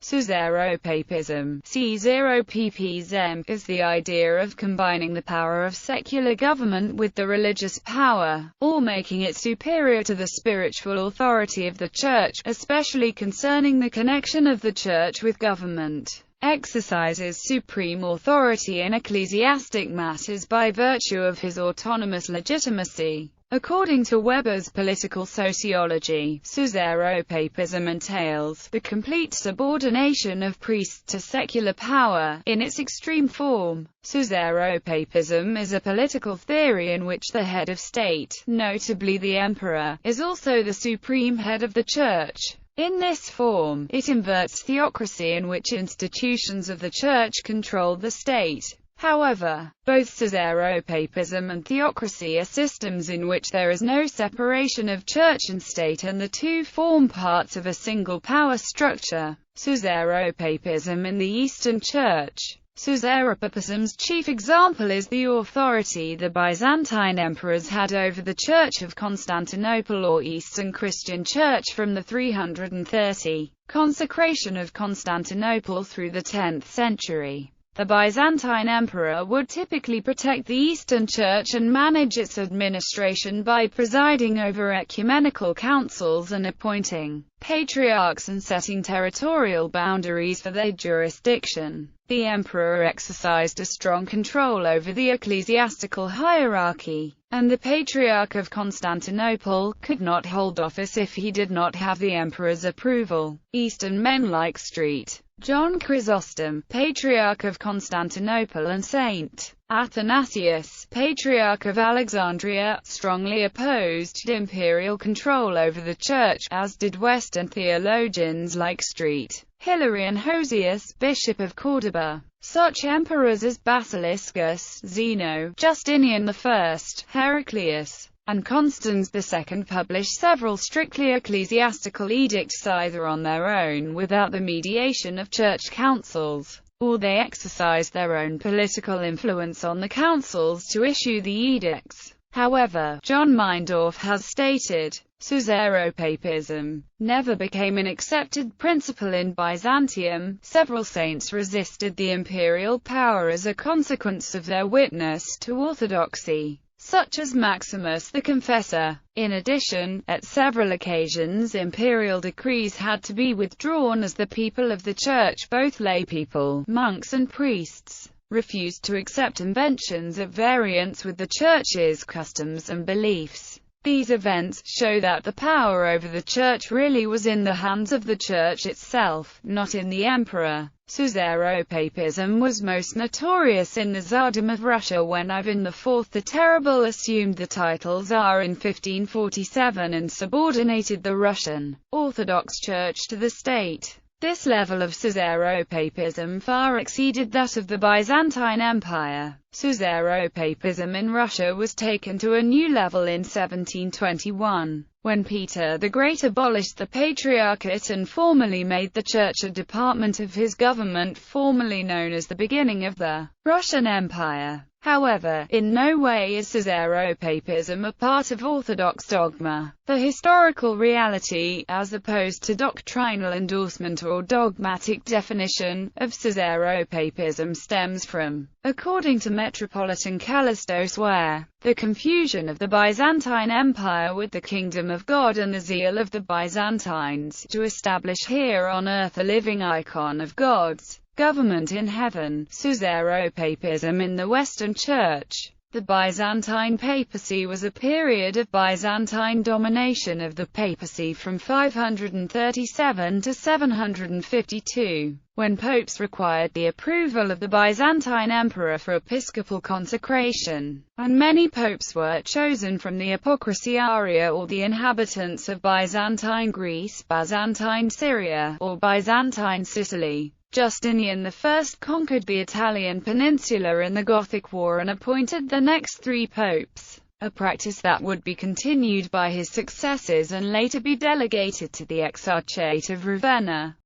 Caesaropapism Caesaropapism is the idea of combining the power of secular government with the religious power, or making it superior to the spiritual authority of the Church, especially concerning the connection of the Church with government. Exercises supreme authority in ecclesiastic matters by virtue of his autonomous legitimacy. According to Weber's political sociology, Caesaropapism entails the complete subordination of priests to secular power, in its extreme form. Caesaropapism is a political theory in which the head of state, notably the emperor, is also the supreme head of the Church. In this form, it inverts theocracy in which institutions of the Church control the state. However, both Caesaropapism and theocracy are systems in which there is no separation of church and state, and the two form parts of a single power structure. Caesaropapism in the Eastern Church. Caesaropapism's chief example is the authority the Byzantine emperors had over the Church of Constantinople or Eastern Christian Church from the 330 consecration of Constantinople through the 10th century. The Byzantine emperor would typically protect the Eastern Church and manage its administration by presiding over ecumenical councils and appointing patriarchs and setting territorial boundaries for their jurisdiction. The emperor exercised a strong control over the ecclesiastical hierarchy, and the Patriarch of Constantinople could not hold office if he did not have the emperor's approval. Eastern men like St. John Chrysostom, Patriarch of Constantinople, and St. Athanasius, Patriarch of Alexandria, strongly opposed imperial control over the Church, as did Western theologians like St. Hilary and Hosius, Bishop of Córdoba. Such emperors as Basiliscus, Zeno, Justinian I, Heraclius, and Constans II published several strictly ecclesiastical edicts either on their own without the mediation of church councils, or they exercised their own political influence on the councils to issue the edicts. However, John Meindorf has stated, Caesaropapism never became an accepted principle in Byzantium. Several saints resisted the imperial power as a consequence of their witness to orthodoxy, such as Maximus the Confessor. In addition, at several occasions imperial decrees had to be withdrawn as the people of the Church, both laypeople, monks and priests, refused to accept inventions at variance with the Church's customs and beliefs. These events show that the power over the Church really was in the hands of the Church itself, not in the emperor. Caesaropapism was most notorious in the Tsardom of Russia when Ivan IV the Terrible assumed the title Tsar in 1547 and subordinated the Russian Orthodox Church to the state. This level of Caesaropapism far exceeded that of the Byzantine Empire. Caesaropapism in Russia was taken to a new level in 1721, when Peter the Great abolished the Patriarchate and formally made the Church a department of his government, formerly known as the beginning of the Russian Empire. However, in no way is Caesaropapism a part of Orthodox dogma. The historical reality, as opposed to doctrinal endorsement or dogmatic definition, of Caesaropapism stems from, according to Metropolitan Kallistos, where the confusion of the Byzantine Empire with the kingdom of God and the zeal of the Byzantines to establish here on earth a living icon of God's government in heaven. Caesaropapism in the Western Church. The Byzantine papacy was a period of Byzantine domination of the papacy from 537 to 752, when popes required the approval of the Byzantine emperor for episcopal consecration, and many popes were chosen from the Apocrypharia or the inhabitants of Byzantine Greece, Byzantine Syria, or Byzantine Sicily. Justinian I conquered the Italian peninsula in the Gothic War and appointed the next 3 popes, a practice that would be continued by his successors and later be delegated to the Exarchate of Ravenna.